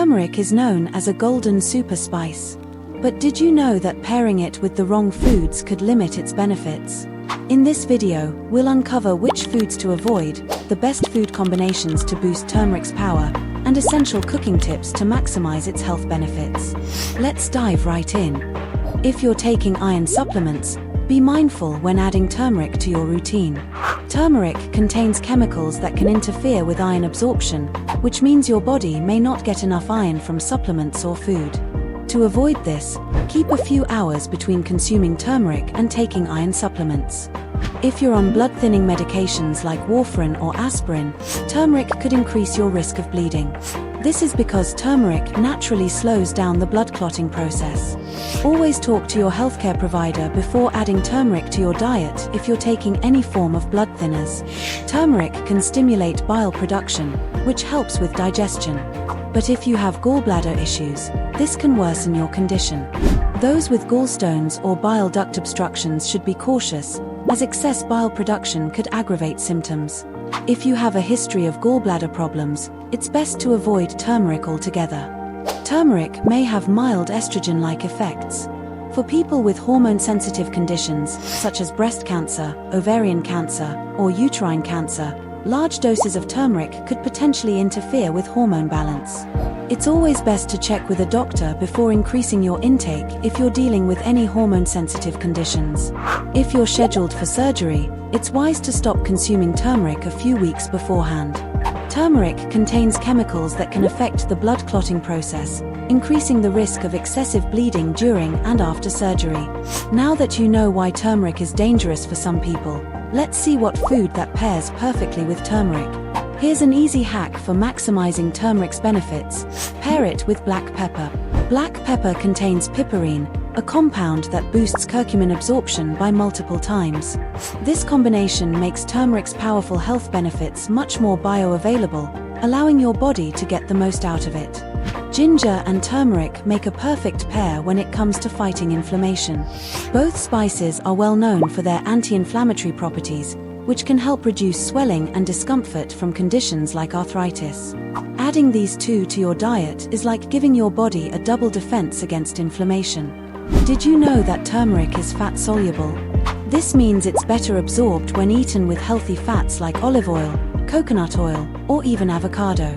Turmeric is known as a golden super spice. But did you know that pairing it with the wrong foods could limit its benefits? In this video, we'll uncover which foods to avoid, the best food combinations to boost turmeric's power, and essential cooking tips to maximize its health benefits. Let's dive right in. If you're taking iron supplements, be mindful when adding turmeric to your routine. Turmeric contains chemicals that can interfere with iron absorption, which means your body may not get enough iron from supplements or food. To avoid this, keep a few hours between consuming turmeric and taking iron supplements. If you're on blood-thinning medications like warfarin or aspirin, turmeric could increase your risk of bleeding. This is because turmeric naturally slows down the blood clotting process. Always talk to your healthcare provider before adding turmeric to your diet if you're taking any form of blood thinners. Turmeric can stimulate bile production, which helps with digestion. But if you have gallbladder issues, this can worsen your condition. Those with gallstones or bile duct obstructions should be cautious, as excess bile production could aggravate symptoms. If you have a history of gallbladder problems, it's best to avoid turmeric altogether. Turmeric may have mild estrogen-like effects. For people with hormone-sensitive conditions, such as breast cancer, ovarian cancer, or uterine cancer, large doses of turmeric could potentially interfere with hormone balance. It's always best to check with a doctor before increasing your intake if you're dealing with any hormone-sensitive conditions. If you're scheduled for surgery, it's wise to stop consuming turmeric a few weeks beforehand. Turmeric contains chemicals that can affect the blood clotting process, increasing the risk of excessive bleeding during and after surgery. Now that you know why turmeric is dangerous for some people, let's see what food that pairs perfectly with turmeric. Here's an easy hack for maximizing turmeric's benefits. Pair it with black pepper. Black pepper contains piperine, a compound that boosts curcumin absorption by multiple times. This combination makes turmeric's powerful health benefits much more bioavailable, allowing your body to get the most out of it. Ginger and turmeric make a perfect pair when it comes to fighting inflammation. Both spices are well known for their anti-inflammatory properties, which can help reduce swelling and discomfort from conditions like arthritis. Adding these two to your diet is like giving your body a double defense against inflammation. Did you know that turmeric is fat-soluble? This means it's better absorbed when eaten with healthy fats like olive oil, coconut oil, or even avocado.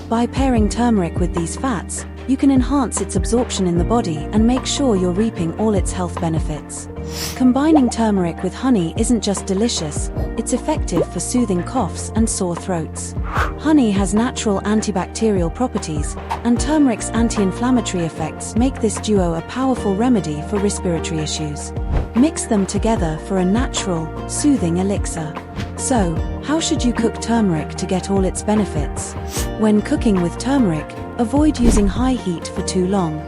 By pairing turmeric with these fats, you can enhance its absorption in the body and make sure you're reaping all its health benefits. Combining turmeric with honey isn't just delicious, it's effective for soothing coughs and sore throats. Honey has natural antibacterial properties, and turmeric's anti-inflammatory effects make this duo a powerful remedy for respiratory issues. Mix them together for a natural, soothing elixir. So, how should you cook turmeric to get all its benefits? When cooking with turmeric, avoid using high heat for too long.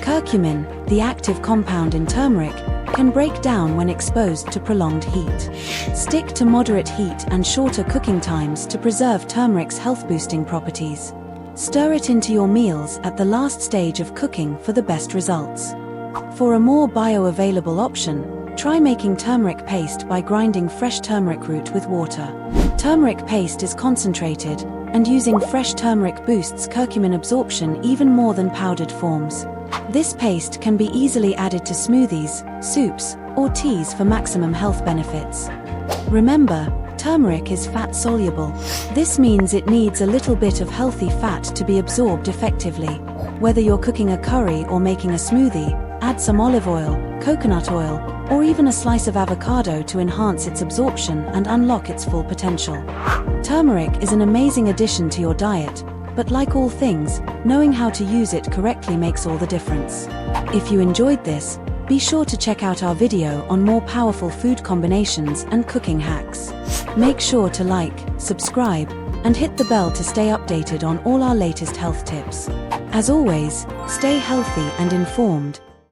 Curcumin, the active compound in turmeric, can break down when exposed to prolonged heat. Stick to moderate heat and shorter cooking times to preserve turmeric's health-boosting properties. Stir it into your meals at the last stage of cooking for the best results. For a more bioavailable option, try making turmeric paste by grinding fresh turmeric root with water. Turmeric paste is concentrated, and using fresh turmeric boosts curcumin absorption even more than powdered forms. This paste can be easily added to smoothies, soups, or teas for maximum health benefits. Remember, turmeric is fat-soluble. This means it needs a little bit of healthy fat to be absorbed effectively. Whether you're cooking a curry or making a smoothie, add some olive oil, coconut oil, or even a slice of avocado to enhance its absorption and unlock its full potential. Turmeric is an amazing addition to your diet, but like all things, knowing how to use it correctly makes all the difference. If you enjoyed this, be sure to check out our video on more powerful food combinations and cooking hacks. Make sure to like, subscribe, and hit the bell to stay updated on all our latest health tips. As always, stay healthy and informed.